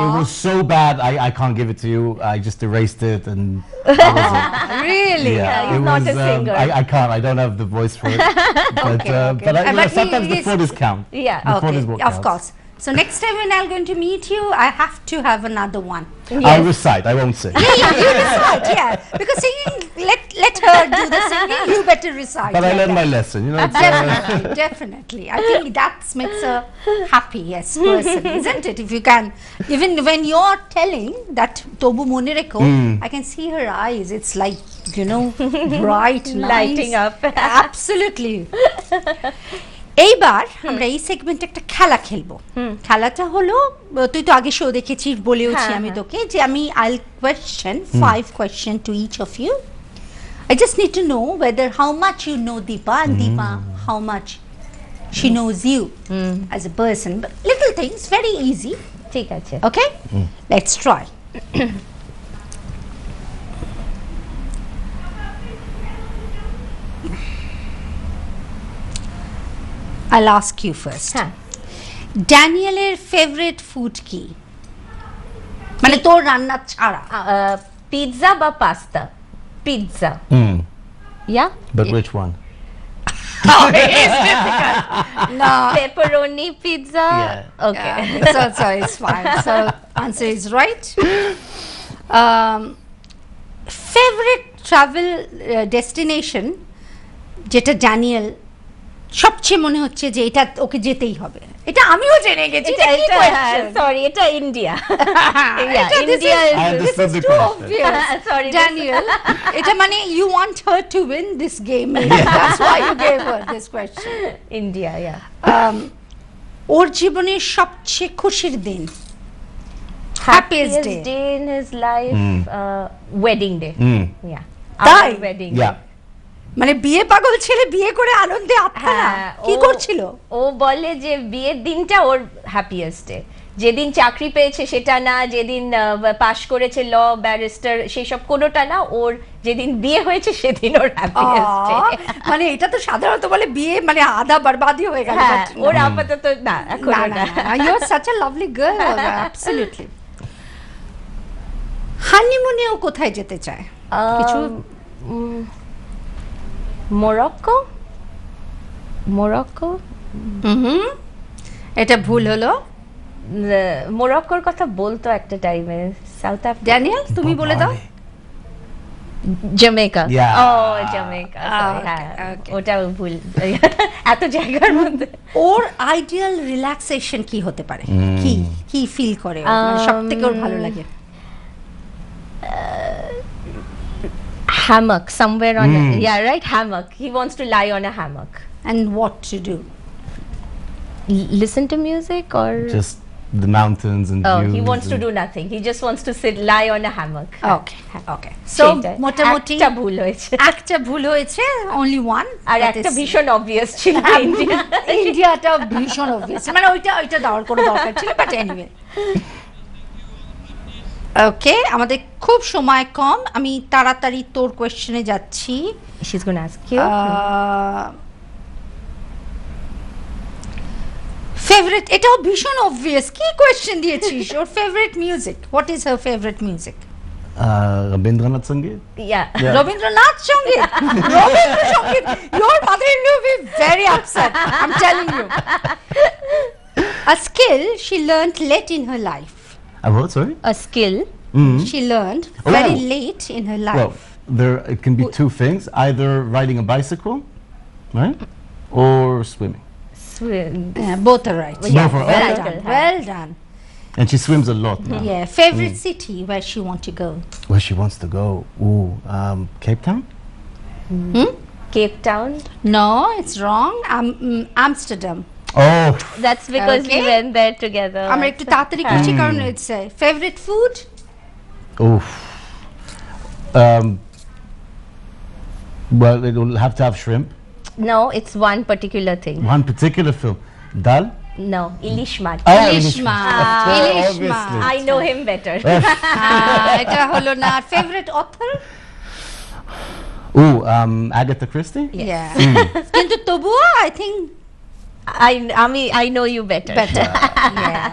It was so bad. I can't give it to you. I just erased it, and that was it. Really? he's it not was, a singer. I can't. I don't have the voice for it. But, Okay, okay. but But sometimes he the is- thought is count. Yeah. The thought Okay, is what of counts. course. So next time when I'm going to meet you, I have to have another one. I'll recite. I won't sing. You recite, yeah. Because singing, let her do the singing. You better recite. But I like learned that. my lesson. You know. It's, Definitely, definitely. I think that makes a happy, yes, person, isn't it? If you can, even when you're telling that Tobu Monireko, I can see her eyes. It's like, you know, bright, nice. Lighting up. Absolutely. এইবার আমরা এই সেগমেন্টে একটা খেলা খেলবো। খেলাটা হলো, তুই তো আগে শো দেখেছিস, বলেওছি আমি তোকে যে আমি I'll question 5 question to each of you. I just need to know whether how much you know Deepa and Deepa how much she knows you as a person. But little things, very easy. ঠিক আছে। Okay? Let's try. I'll ask you first. হ্যাঁ। Daniel's favorite food কি? মানে তোর রান্না ছাড়া। Pizza বা pasta? Pizza. Yeah, But which one? না, pepperoni pizza. Yeah. Okay. so it's fine. So answer is right. Favorite travel destination যেটা Daniel সবচেয়ে মনে হচ্ছে যে এটা ওকে যেতেই হবে, এটা আমিও জেনে গেছি। Sorry, এটা India. India I understood the question. Sorry, Daniel, এটা মানে you want her to win this game. That's why you gave her this question. India, yeah. ওর জীবনের সবচেয়ে খুশির দিন, Happiest day. day in his life, wedding day. Yeah. তাই? Our wedding Yeah. day. মানে বিয়ে পাগল ছেলে বিয়ে করে আনন্দে আত্মহারা, কি করছিল? ও বলে যে বিয়ের দিনটা ওর হ্যাপিয়েস্ট ডে। যেদিন চাকরি পেয়েছে সেটা না, যেদিন পাশ করেছে ল ব্যারিস্টার সেসব কোনোটা না, ওর যেদিন বিয়ে হয়েছে সেদিন ওর হ্যাপিয়েস্ট ডে। মানে এটা তো সাধারণত বলে বিয়ে মানে আধা বরবাদি হয়ে গেল। ওর আপাতত না, এখন না। You are such a lovely girl. Absolutely. হানিমুনেও কোথায় যেতে চায়? কিছু মরক্কো। মরক্কো, এটা ভুল হলো। মরক্কোর কথা বলতো একটা টাইমে। South Africa. ড্যানিয়েল তুমি বলে দাও। জামেইকা। Yeah. ও জামেইকা, হ্যাঁ, okay. ওটা ভুল। এত জায়গার মধ্যে ওর আইডিয়াল রিল্যাক্সেশন কি হতে পারে? কি কি ফিল করে ও? মানে সবথেকে ওর ভালো লাগে? hammock somewhere on yeah, right, hammock. He wants to lie on a hammock. And what to do? Listen to music or Just the mountains and oh, views. he wants to do nothing. He just wants to lie on a hammock. Okay, okay. So মোটামুটি একটা ভুল হয়েছে। একটা ভুল হয়েছে, only one. আর একটা ভীষণ obvious ছিল ইন্ডিয়া। ইন্ডিয়াটা ভীষণ obvious, মানে ওইটা দেওয়ার কোনো দরকার ছিল, বাট এনিওয়ে। ওকে, আমাদের খুব সময় কম, আমি তাড়াতাড়ি তোর কোয়েশ্চেনে যাচ্ছি। She's going to ask you. Favourite, এটাও ভীষণ obvious, কি কোয়েশ্চেন দিয়েছিস? ওর favourite music, what is her favourite music? Rabindranath Sangeet? Yeah. Rabindranath Sangeet, Rabindra সঙ্গীত। Your mother-in-law will be very upset, I'm telling you. A skill she learned late in her life. What, sorry? A skill. She learned Oh. very late in her life. Well, it can be two things, either riding a bicycle, right? Or swimming. Both are right. Yeah, Both are Well right. done, well done. And she swims a lot now. Yeah, favorite city where she want to go? Where she wants to go? Ooh, Cape Town? Cape Town. No, it's wrong. Amsterdam. Oh, That's because we Okay. went there together. আমরা একটু তাড়াতাড়ি করছি কারণ it's favorite food. oof. Well, it will have to have shrimp. No, it's one particular thing. One particular film. Dal? No, Ilish Mach. Ilish much, ilish much. I know him better. এটা হলো না। Favourite author? Ooh, Agatha Christie? Yeah. কিন্তু তবুও I think I know you better. better. Yeah.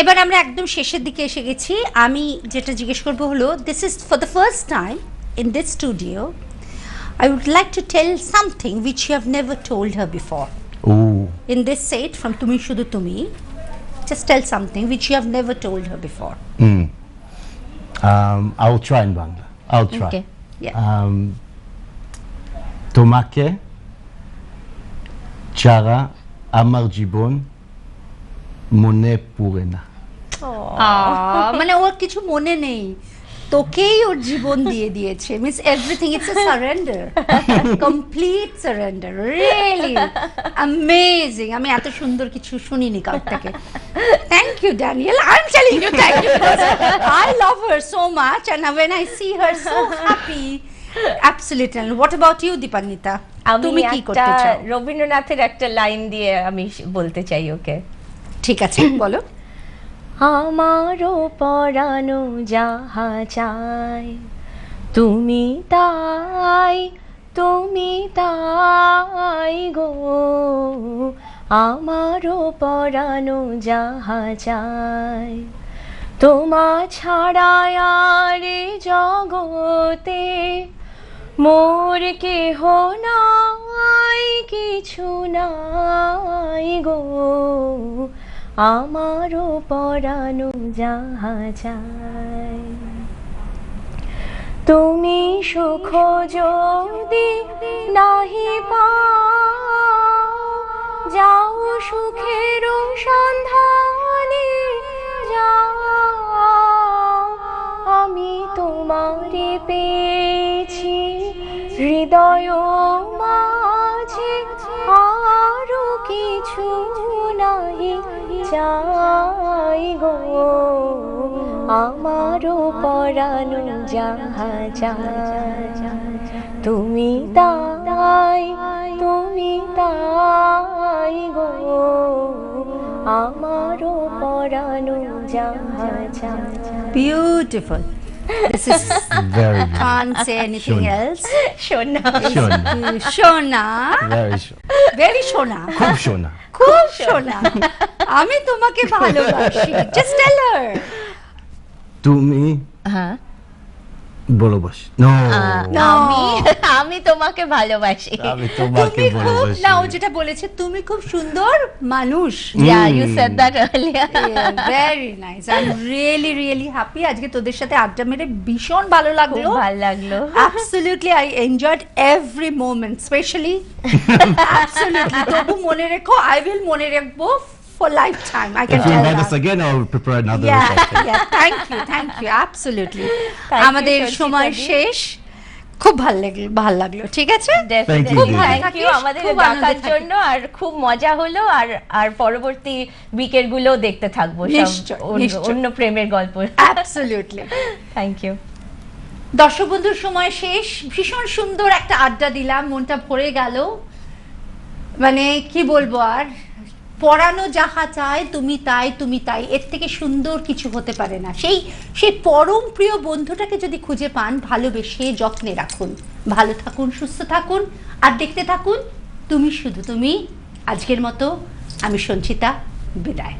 এবার আমরা একদম শেষের দিকে এসে গেছি। আমি যেটা জিজ্ঞেস করব হলো, this is for the first time in this studio. I would like to tell something which you have never told her before. Ooh. In this set from Tumi Shudu Tumi, just tell something which you have never told her before. I will try in Bangla. I'll try. Okay. Yeah. Tomake Chara Amar Jibon Mone Purena. মানে ওর কিছু মনে নেই, তোকেই ওর জীবন দিয়ে দিয়েছে, means everything, it's a surrender, complete surrender, really amazing. আমি এত সুন্দর কিছু শুনিনি কার থেকে। Thank you Daniel, I am telling you thank you, I love her so much and when I see her so happy, absolutely. And what about you, Deepanita? তুমি কি করতে চাও? রবীন্দ্রনাথের একটা লাইন দিয়ে আমি বলতে চাই ওকে। ঠিক আছে, বলো। আমারও পরানো যাহা চাই, তুমি তাই গো, আমারও পরানো যাহা চাই, তোমা ছাড়া আর জগতে মোর কেহ নাই, কিছু নাই গো, আমারও পরানো যাহা চাই। তুমি সুখ যদি নাহি পাও, যাও সুখের সন্ধানে যাও, আমি তোমারে পেয়েছি হৃদয় মাঝে, আরো কিছু নাহি চাই গো, আমারও পরানো যাহা চাই। তুমি তাই, তুমি তাই গো, আমারও পরানো যাহা চাই। Beautiful. This is Very good. can't say anything Shona. else. শোনা, Shona. সোনা, Very Shona. very সোনা, খুব Shona. খুব সোনা। আমি তোমাকে ভালোবাসি। Just tell her. তুমি হ্যাঁ, ভালোবাসি। No. No. আমি তোমাকে ভালোবাসি। আমি তোমাকে তুমি খুব, ভালোবাসি। না ও যেটা বলেছে তুমি খুব সুন্দর মানুষ। Yeah, you said that earlier. Very nice, I am really really happy. আজকে তোদের সাথে আড্ডা মেরে ভীষণ ভালো খুব লাগলো। ভালো লাগলো। Absolutely, I enjoyed every moment, especially absolutely. তবু মনে রেখো, I will মনে রাখবো for lifetime. I can If you tell invite that. us again, I will prepare another Yeah, reception. yeah, thank you, absolutely. Thank you, আমাদের সঞ্চিতা সময় দি। শেষ, খুব ভালো লাগলো, ঠিক আছে? Thank you, Definitely. দিদি। Thank you থাকিস, আমাদের খুব আনন্দে ডাকার থাকিস। জন্য, আর খুব মজা হলো, আর পরবর্তী উইকের গুলো দেখতে থাকবো সব নিশ্চয়, নিশ্চয়। অন্য প্রেমের গল্প। Absolutely. Thank you. দর্শক বন্ধুর সময় শেষ, ভীষণ সুন্দর একটা আড্ডা দিলাম, মনটা ভরে গেল। মানে কি বলবো আর, পরানো যাহা চায় তুমি তাই, তুমি তাই, এর থেকে সুন্দর কিছু হতে পারে না। সেই পরম প্রিয় বন্ধুটাকে যদি খুঁজে পান, ভালোবেসে যত্নে রাখুন। ভালো থাকুন, সুস্থ থাকুন, আর দেখতে থাকুন তুমি শুধু তুমি। আজকের মতো আমি সঞ্চিতা, বিদায়।